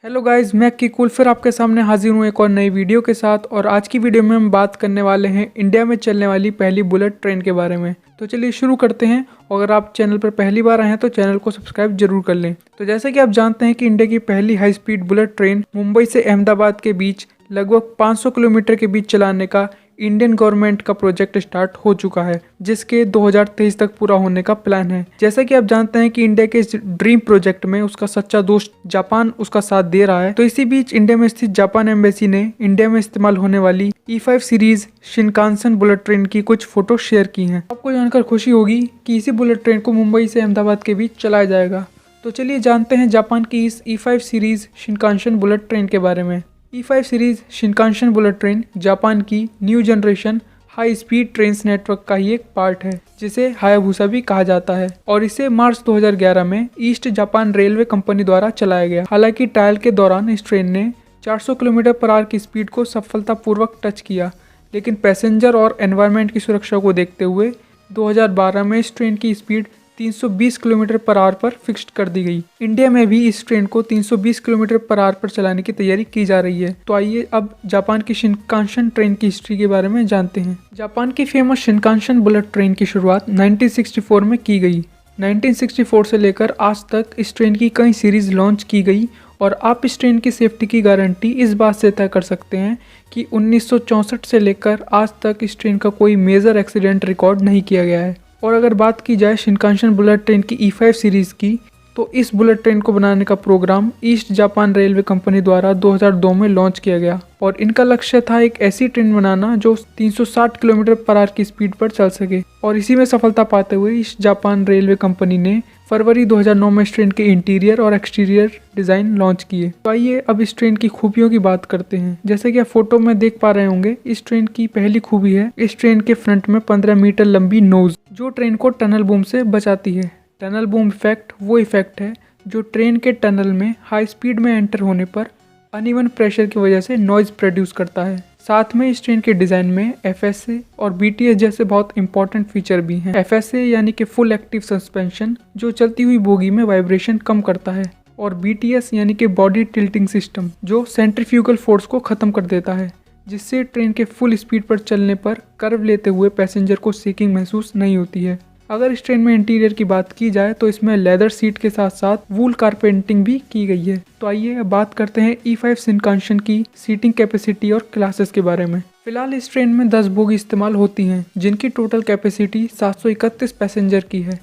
Hello guys, मैं किकुल फिर आपके सामने हाजिर हूँ एक और नई वीडियो के साथ। और आज की वीडियो में हम बात करने वाले हैं इंडिया में चलने वाली पहली बुलेट ट्रेन के बारे में। तो चलिए शुरू करते हैं। और अगर आप चैनल पर पहली बार आए हैं तो चैनल को सब्सक्राइब जरूर कर लें। तो जैसा कि आप जानते हैं कि इंडिया की पहली high speed bullet train Mumbai से अहमदाबाद के बीच लगभग 500 किलोमीटर के बीच चलाने का इंडियन गवर्नमेंट का प्रोजेक्ट स्टार्ट हो चुका है, जिसके 2023 तक पूरा होने का प्लान है। जैसा कि आप जानते हैं कि इंडिया के इस ड्रीम प्रोजेक्ट में उसका सच्चा दोस्त जापान उसका साथ दे रहा है। तो इसी बीच इंडिया में स्थित जापान एम्बेसी ने इंडिया में इस्तेमाल होने वाली E5 series Shinkansen bullet train की कुछ फोटो शेयर की हैं। आपको जानकर खुशी होगी कि इसी बुलेट ट्रेन को मुंबई से अहमदाबाद के बीच चलाया जाएगा। तो चलिए जानते हैं जापान की इस E5 series Shinkansen bullet train के बारे में। E5 series Shinkansen bullet train Japan की new generation high speed trains network का ही एक पार्ट है, जिसे हायाबुसा भी कहा जाता है। और इसे मार्च 2011 में ईस्ट जापान रेलवे कंपनी द्वारा चलाया गया। हालांकि ट्रायल के दौरान इस ट्रेन ने 400 किलोमीटर पर आवर की स्पीड को सफलतापूर्वक टच किया, लेकिन पैसेंजर और एनवायरनमेंट की सुरक्षा को देखते हुए 2012 में इस ट्रेन की स्पीड 320 किलोमीटर पर आवर पर फिक्स्ड कर दी गई। इंडिया में भी इस ट्रेन को 320 किलोमीटर पर आवर पर चलाने की तैयारी की जा रही है। तो आइए अब जापान की शिनकानसेन ट्रेन की हिस्ट्री के बारे में जानते हैं। जापान की फेमस शिनकानसेन बुलेट ट्रेन की शुरुआत 1964 में की गई। 1964 से लेकर आज तक इस ट्रेन की कई सीरीज लॉन्च की गई। और आप इस ट्रेन की सेफ्टी की गारंटी इस बात से तय कर सकते हैं कि 1964 से लेकर आज तक इस ट्रेन का कोई मेजर एक्सीडेंट रिकॉर्ड नहीं किया गया है। और अगर बात की जाए शिनकानसेन बुलेट ट्रेन की E5 सीरीज़ की, तो इस बुलेट ट्रेन को बनाने का program east Japan railway company द्वारा 2002 में लॉन्च किया गया। और इनका लक्ष्य था एक ऐसी ट्रेन बनाना जो 360 किलोमीटर पर आवर की स्पीड पर चल सके। और इसी में सफलता पाते हुए ईस्ट जापान रेलवे कंपनी ने फरवरी 2009 में इस ट्रेन के इंटीरियर और एक्सटीरियर डिज़ाइन लॉन्च किए। तो आइए अब इस ट्रेन की खूबियों की बात करते हैं। जैसे कि आप फोटो में देख पा रहे होंगे, इस ट्रेन की पहली खूबी है इस ट्रेन के फ्रंट में 15 मीटर लंबी नोज, जो ट्रेन को टनल बूम से बचाती है। टनल बूम इफेक्ट वो इफेक्ट है जो ट्रेन के टनल में हाई स्पीड में एंटर होने पर अनइवन प्रेशर की वजह से नॉइज प्रोड्यूस करता है। साथ में इस ट्रेन के डिज़ाइन में FSA और BTS जैसे बहुत इंपॉर्टेंट फीचर भी हैं। FSA यानी कि फुल एक्टिव सस्पेंशन, जो चलती हुई बोगी में वाइब्रेशन कम करता है। और BTS यानी कि बॉडी टिल्टिंग सिस्टम, जो सेंट्रीफ्यूगल फोर्स को ख़त्म कर देता है, जिससे ट्रेन के फुल स्पीड पर चलने पर कर्व लेते हुए पैसेंजर को शेकिंग महसूस नहीं होती है। अगर इस ट्रेन में इंटीरियर की बात की जाए तो इसमें लेदर सीट के साथ साथ वूल कारपेंटिंग भी की गई है। तो आइए अब बात करते हैं E5 शिनकानसेन की सीटिंग कैपेसिटी और क्लासेस के बारे में। फिलहाल इस ट्रेन में 10 बोगी इस्तेमाल होती हैं, जिनकी टोटल कैपेसिटी 731 पैसेंजर की है।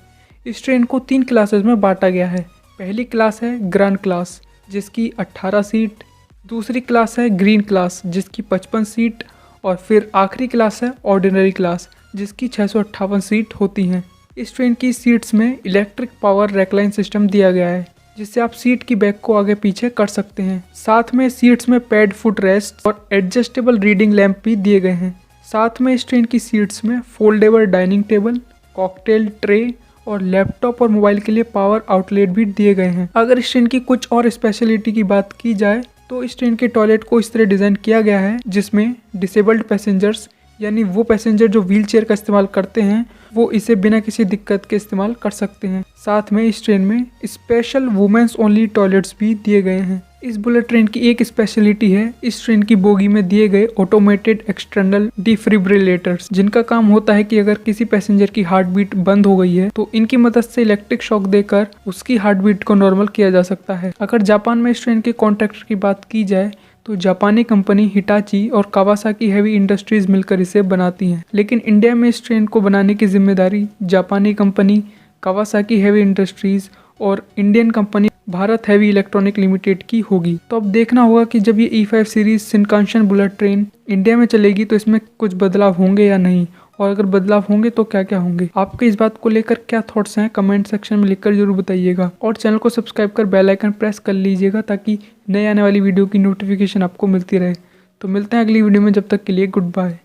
इस ट्रेन को 3 क्लासेस में बांटा गया है। पहली क्लास है ग्रैंड क्लास, जिसकी 18 सीट। दूसरी क्लास है ग्रीन क्लास, जिसकी 55 सीट। और फिर आखिरी क्लास है ऑर्डिनरी क्लास, जिसकी 658 सीट होती हैं। इस ट्रेन की सीट्स में इलेक्ट्रिक पावर रेक्लाइन सिस्टम दिया गया है, जिससे आप सीट की बैक को आगे पीछे कर सकते हैं। साथ में सीट्स में पैड फुट रेस्ट और एडजस्टेबल रीडिंग लैंप भी दिए गए हैं। साथ में इस ट्रेन की सीट्स में foldable dining table, cocktail tray और लैपटॉप और मोबाइल के लिए पावर आउटलेट भी दिए गए हैं। अगर इस ट्रेन की कुछ और स्पेशलिटी की बात की जाए तो इस ट्रेन के टॉयलेट को इस तरह डिज़ाइन किया गया है जिसमें डिसेबल्ड पैसेंजर्स, यानी वो पैसेंजर जो व्हील चेयर का इस्तेमाल करते हैं, वो इसे बिना किसी दिक्कत के इस्तेमाल कर सकते हैं। साथ में इस ट्रेन में स्पेशल वुमेन्स ओनली टॉयलेट्स भी दिए गए हैं। इस बुलेट ट्रेन की एक स्पेशलिटी है इस ट्रेन की बोगी में दिए गए ऑटोमेटेड एक्सटर्नल डिफिब्रिलेटर्स, जिनका काम होता है कि अगर किसी पैसेंजर की हार्ट बीट बंद हो गई है तो इनकी मदद से इलेक्ट्रिक शॉक देकर उसकी हार्ट बीट को नॉर्मल किया जा सकता है। अगर जापान में इस ट्रेन के कॉन्ट्रैक्टर की बात की जाए तो जापानी कंपनी हिटाची और कावासाकी हेवी इंडस्ट्रीज मिलकर इसे बनाती हैं। लेकिन इंडिया में इस ट्रेन को बनाने की जिम्मेदारी जापानी कंपनी कावासाकी हेवी इंडस्ट्रीज और Indian company Bharat heavy electronic limited की होगी। तो अब देखना होगा कि जब ये E5 series Shinkansen bullet train India में चलेगी तो इसमें कुछ बदलाव होंगे या नहीं, और अगर बदलाव होंगे तो क्या क्या होंगे। आपके इस बात को लेकर क्या थॉट्स हैं, कमेंट सेक्शन में लिखकर जरूर बताइएगा। और चैनल को सब्सक्राइब कर बेल आइकन प्रेस कर लीजिएगा ताकि नए आने वाली वीडियो की नोटिफिकेशन आपको मिलती रहे। तो मिलते हैं अगली वीडियो में, जब तक के लिए गुड बाय।